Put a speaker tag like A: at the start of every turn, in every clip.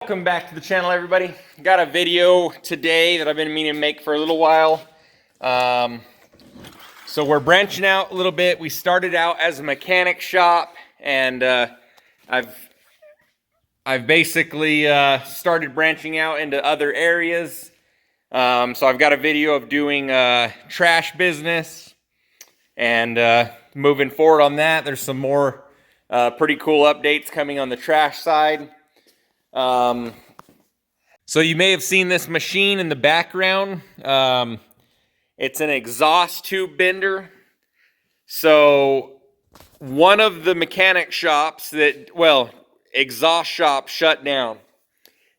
A: Welcome back to the channel, everybody. Got a video today that I've been meaning to make for a little while. So we're branching out a little bit. We started out as a mechanic shop, and I've basically started branching out into other areas. So I've got a video of doing trash business, and moving forward on that. There's some more pretty cool updates coming on the trash side. So you may have seen this machine in the background. It's an exhaust tube bender. So one of the mechanic shops exhaust shop shut down.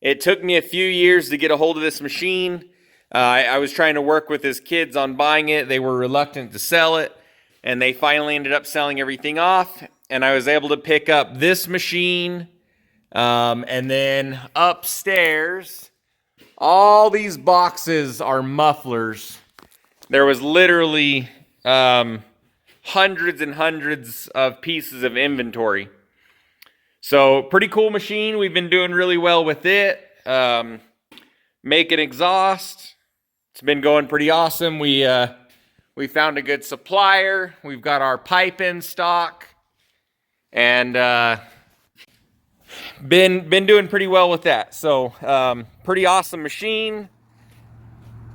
A: It took me a few years to get a hold of this machine. I was trying to work with his kids on buying it. They were reluctant to sell it, and they finally ended up selling everything off. And I was able to pick up this machine. And then upstairs, all these boxes are mufflers. There was literally hundreds and hundreds of pieces of inventory. So pretty cool machine. We've been doing really well with it. Making exhaust. It's been going pretty awesome. We found a good supplier. We've got our pipe in stock, and been doing pretty well with that. So pretty awesome machine,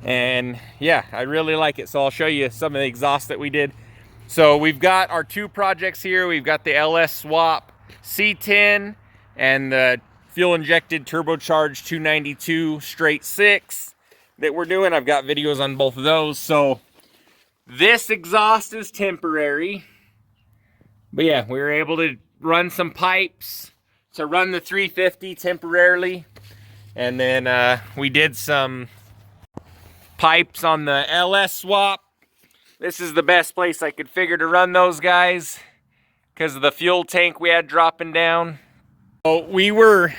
A: and yeah, I really like it. So I'll show you some of the exhaust that we did. So we've got our two projects here. We've got the LS Swap C10 and the fuel injected turbocharged 292 straight 6 that we're doing. I've got videos on both of those. So this exhaust is temporary, but yeah, we were able to run some pipes to run the 350 temporarily, and then we did some pipes on the LS Swap. This is the best place I could figure to run those guys because of the fuel tank we had dropping down. So we were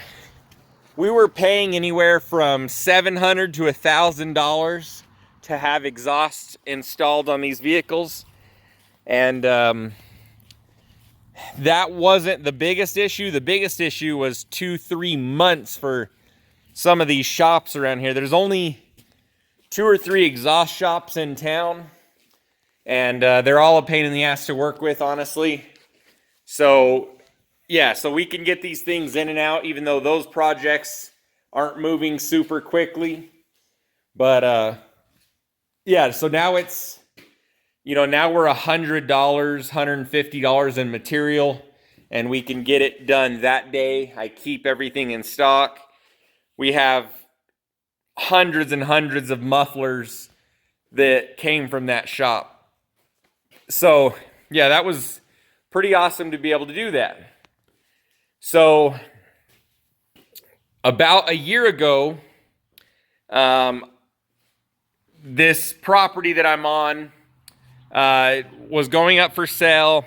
A: paying anywhere from $700 to $1,000 to have exhaust installed on these vehicles, and that wasn't the biggest issue. The biggest issue was 2-3 months for some of these shops around here. There's only 2 or 3 exhaust shops in town, and they're all a pain in the ass to work with, honestly. So yeah, so we can get these things in and out, even though those projects aren't moving super quickly. But yeah, so now it's, now we're $100, $150 in material, and we can get it done that day. I keep everything in stock. We have hundreds and hundreds of mufflers that came from that shop. So yeah, that was pretty awesome to be able to do that. So about a year ago, this property that I'm on was going up for sale,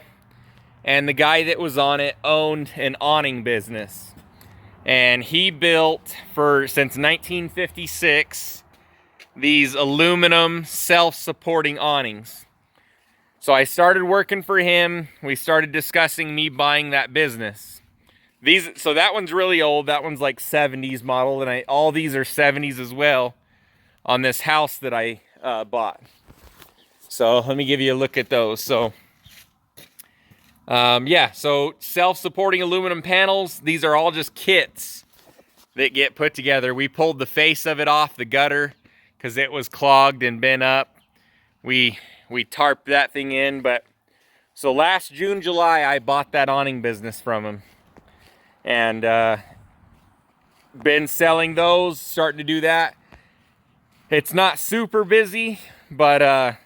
A: and the guy that was on it owned an awning business, and he built since 1956 these aluminum self-supporting awnings. So I started working for him. We started discussing me buying that business. So that one's really old. That one's like 70s model, and all these are 70s as well on this house that I bought. So let me give you a look at those. So yeah, so self-supporting aluminum panels. These are all just kits that get put together. We pulled the face of it off the gutter because it was clogged and bent up. We tarped that thing in. But so last June, July, I bought that awning business from him, and been selling those, starting to do that. It's not super busy, but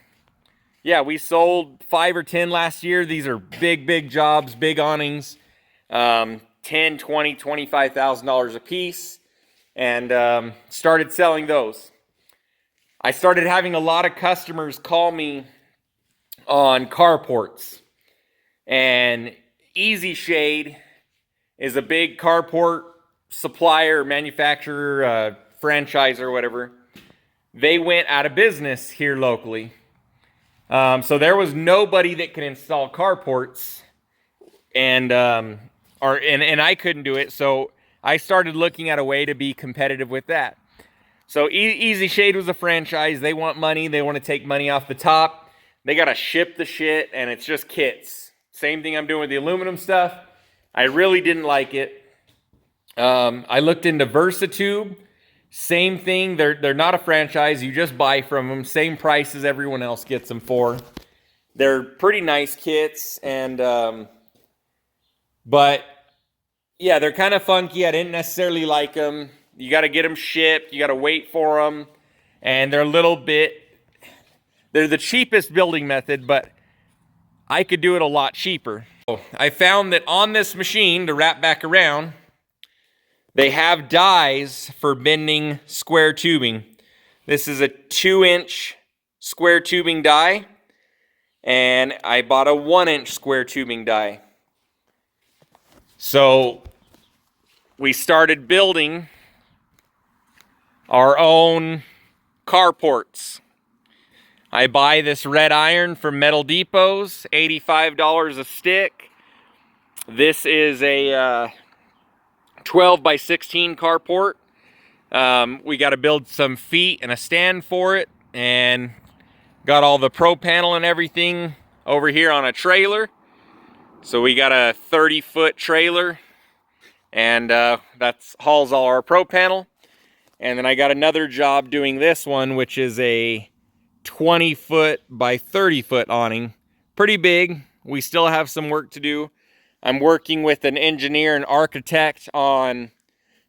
A: yeah, we sold 5 or 10 last year. These are big jobs, big awnings, $10,000, $20,000, $25,000 a piece, and started selling those. I started having a lot of customers call me on carports, and Easy Shade is a big carport supplier, manufacturer, franchise, or whatever. They went out of business here locally. So there was nobody that could install carports, and I couldn't do it. So I started looking at a way to be competitive with that. So Easy Shade was a franchise. They want money. They want to take money off the top. They got to ship the shit, and it's just kits. Same thing I'm doing with the aluminum stuff. I really didn't like it. I looked into Versatube. Same thing. They're not a franchise. You just buy from them. Same price as everyone else gets them for. They're pretty nice kits, and but yeah, they're kind of funky. I didn't necessarily like them. You got to get them shipped. You got to wait for them, and they're a little bit. They're the cheapest building method, but I could do it a lot cheaper. So I found that on this machine, to wrap back around, they have dies for bending square tubing. This is a 2-inch square tubing die, and I bought a 1-inch square tubing die. So we started building our own carports. I buy this red iron from Metal Depots, $85 a stick. This is a 12 by 16 carport. We got to build some feet and a stand for it, and got all the pro panel and everything over here on a trailer. So we got a 30-foot trailer, and that hauls all our pro panel. And then I got another job doing this one, which is a 20-foot by 30-foot awning. Pretty big. We still have some work to do. I'm working with an engineer and architect on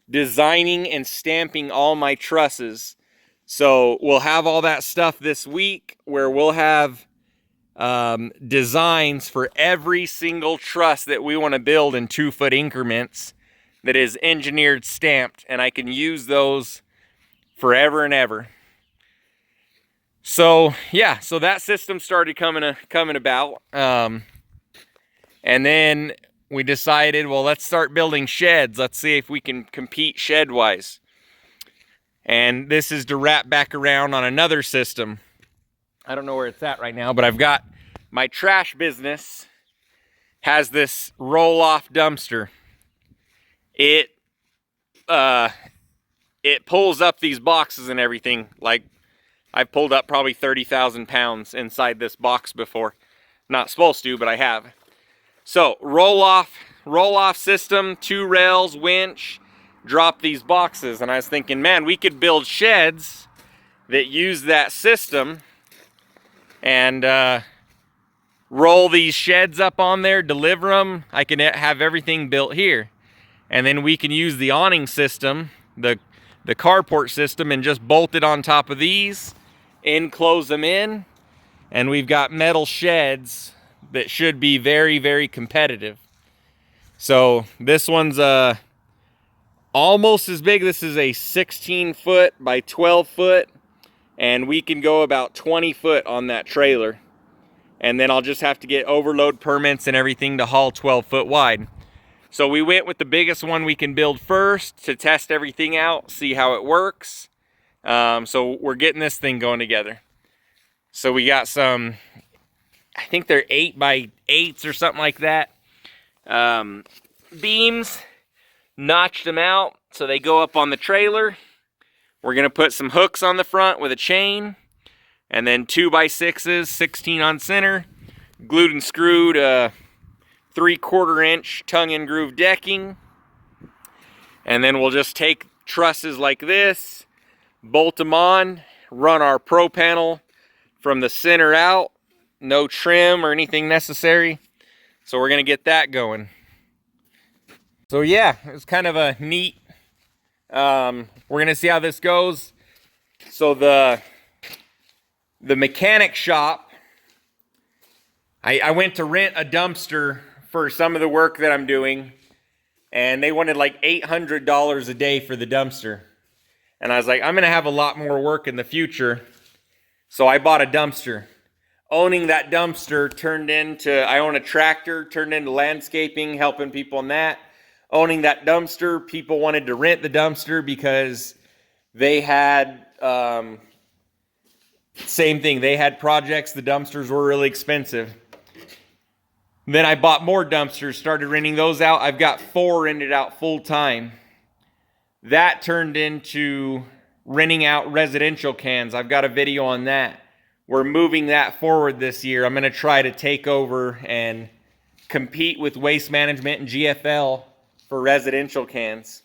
A: designing and stamping all my trusses. So we'll have all that stuff this week, where we'll have designs for every single truss that we want to build in 2-foot increments that is engineered, stamped, and I can use those forever and ever. So yeah, so that system started coming about, and then we decided, well, let's start building sheds. Let's see if we can compete shed wise. And this is to wrap back around on another system. I don't know where it's at right now, but I've got my trash business has this roll-off dumpster. It pulls up these boxes and everything. Like, I've pulled up probably 30,000 pounds inside this box before. Not supposed to, but I have. So roll-off system, 2 rails, winch, drop these boxes. And I was thinking, man, we could build sheds that use that system and roll these sheds up on there, deliver them. I can have everything built here. And then we can use the awning system, the carport system, and just bolt it on top of these, enclose them in, and we've got metal sheds that should be very, very competitive. So this one's almost as big. This is a 16-foot by 12-foot, and we can go about 20 foot on that trailer. And then I'll just have to get overload permits and everything to haul 12 foot wide. So we went with the biggest one we can build first to test everything out, see how it works. So we're getting this thing going together. So we got some, I think they're 8 by 8s or something like that. Beams, notched them out so they go up on the trailer. We're gonna put some hooks on the front with a chain, and then 2 by 6s, 16 on center, glued and screwed 3/4 inch tongue and groove decking. And then we'll just take trusses like this, bolt them on, run our pro panel from the center out, no trim or anything necessary. So we're gonna get that going. So yeah, it's kind of a neat, we're gonna see how this goes. So the mechanic shop, I went to rent a dumpster for some of the work that I'm doing, and they wanted like $800 a day for the dumpster. And I was like, I'm gonna have a lot more work in the future. So I bought a dumpster. Owning that dumpster turned into, I own a tractor, turned into landscaping, helping people on that. Owning that dumpster, people wanted to rent the dumpster because they had, same thing, they had projects, the dumpsters were really expensive. Then I bought more dumpsters, started renting those out. I've got 4 rented out full time. that turned into renting out residential cans. I've got a video on that. We're moving that forward this year. I'm going to try to take over and compete with Waste Management and GFL for residential cans.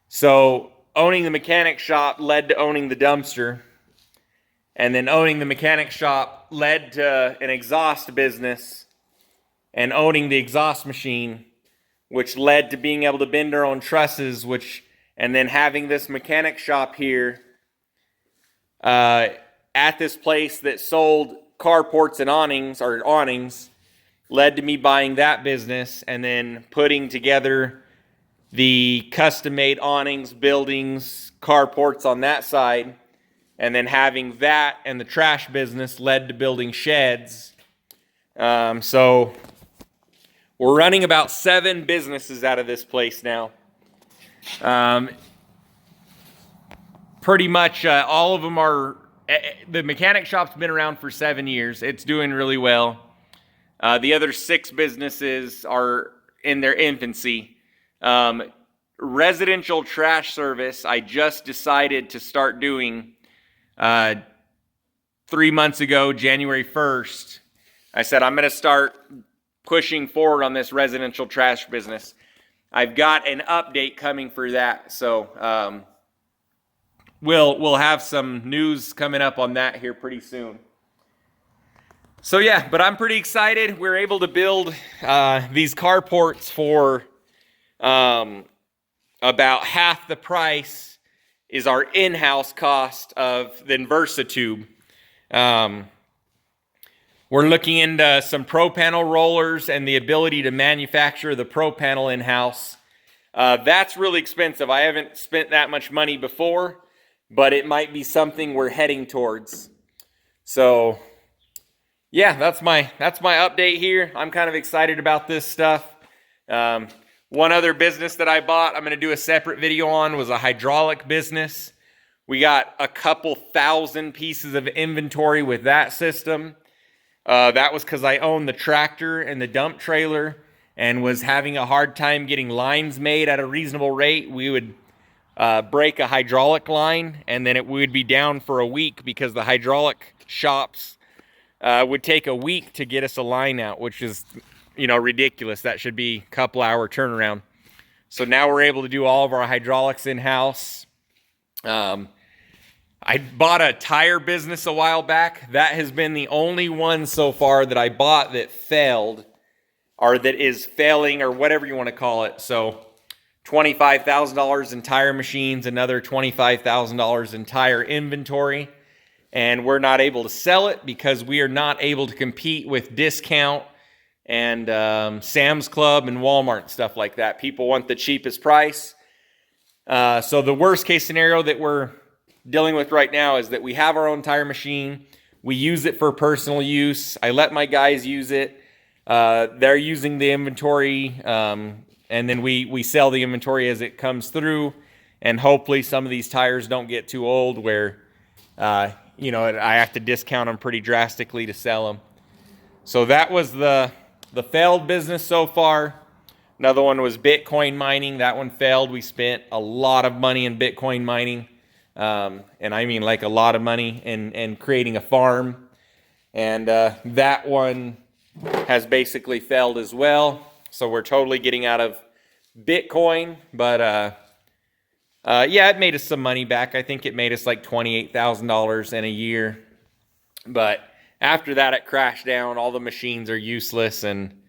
A: So owning the mechanic shop led to owning the dumpster. And then owning the mechanic shop led to an exhaust business and owning the exhaust machine, which led to being able to bend our own trusses, and then having this mechanic shop here at this place that sold carports and awnings led to me buying that business and then putting together the custom-made awnings, buildings, carports on that side, and then having that and the trash business led to building sheds. So we're running about 7 businesses out of this place now. Pretty much all of them are, the mechanic shop's been around for 7 years. It's doing really well. The other 6 businesses are in their infancy. Residential trash service, I just decided to start doing 3 months ago, January 1st. I said, I'm going to start pushing forward on this residential trash business. I've got an update coming for that. So we'll have some news coming up on that here pretty soon. So yeah, but I'm pretty excited. We're able to build these carports for about half the price is our in-house cost of the VersaTube. We're looking into some pro panel rollers and the ability to manufacture the pro panel in-house. That's really expensive. I haven't spent that much money before, but it might be something we're heading towards. So yeah, that's my update here. I'm kind of excited about this stuff. One other business that I bought, I'm going to do a separate video on, was a hydraulic business. We got a couple thousand pieces of inventory with that system. That was because I owned the tractor and the dump trailer and was having a hard time getting lines made at a reasonable rate. We would break a hydraulic line and then it would be down for a week because the hydraulic shops would take a week to get us a line out, which is, ridiculous. That should be a couple hour turnaround. So now we're able to do all of our hydraulics in-house. I bought a tire business a while back. That has been the only one so far that I bought that failed, or that is failing, or whatever you want to call it. So $25,000 in tire machines, another $25,000 in tire inventory. And we're not able to sell it because we are not able to compete with discount and Sam's Club and Walmart and stuff like that. People want the cheapest price. So the worst case scenario that we're dealing with right now is that we have our own tire machine. We use it for personal use. I let my guys use it. They're using the inventory, and then we sell the inventory as it comes through. And hopefully some of these tires don't get too old where I have to discount them pretty drastically to sell them. So that was the failed business so far. Another one was Bitcoin mining. That one failed. We spent a lot of money in Bitcoin mining. And I mean like a lot of money in creating a farm. And that one has basically failed as well. So we're totally getting out of Bitcoin. But yeah, it made us some money back. I think it made us like $28,000 in a year. But after that, it crashed down. All the machines are useless and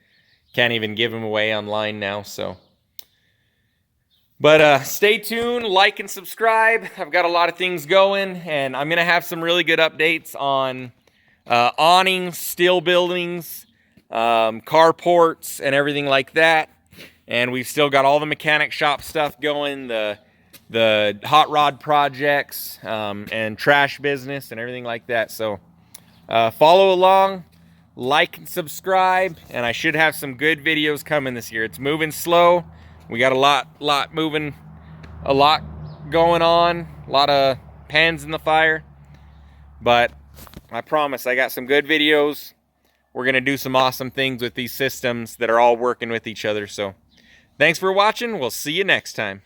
A: can't even give them away online now. But stay tuned, like and subscribe. I've got a lot of things going, and I'm going to have some really good updates on awnings, steel buildings, carports, and everything like that. And we've still got all the mechanic shop stuff going, the hot rod projects, and trash business and everything like that. So follow along, like and subscribe, and I should have some good videos coming this year. It's moving slow. We got a lot moving, a lot going on, a lot of pans in the fire. But I promise I got some good videos. We're going to do some awesome things with these systems that are all working with each other. So thanks for watching. We'll see you next time.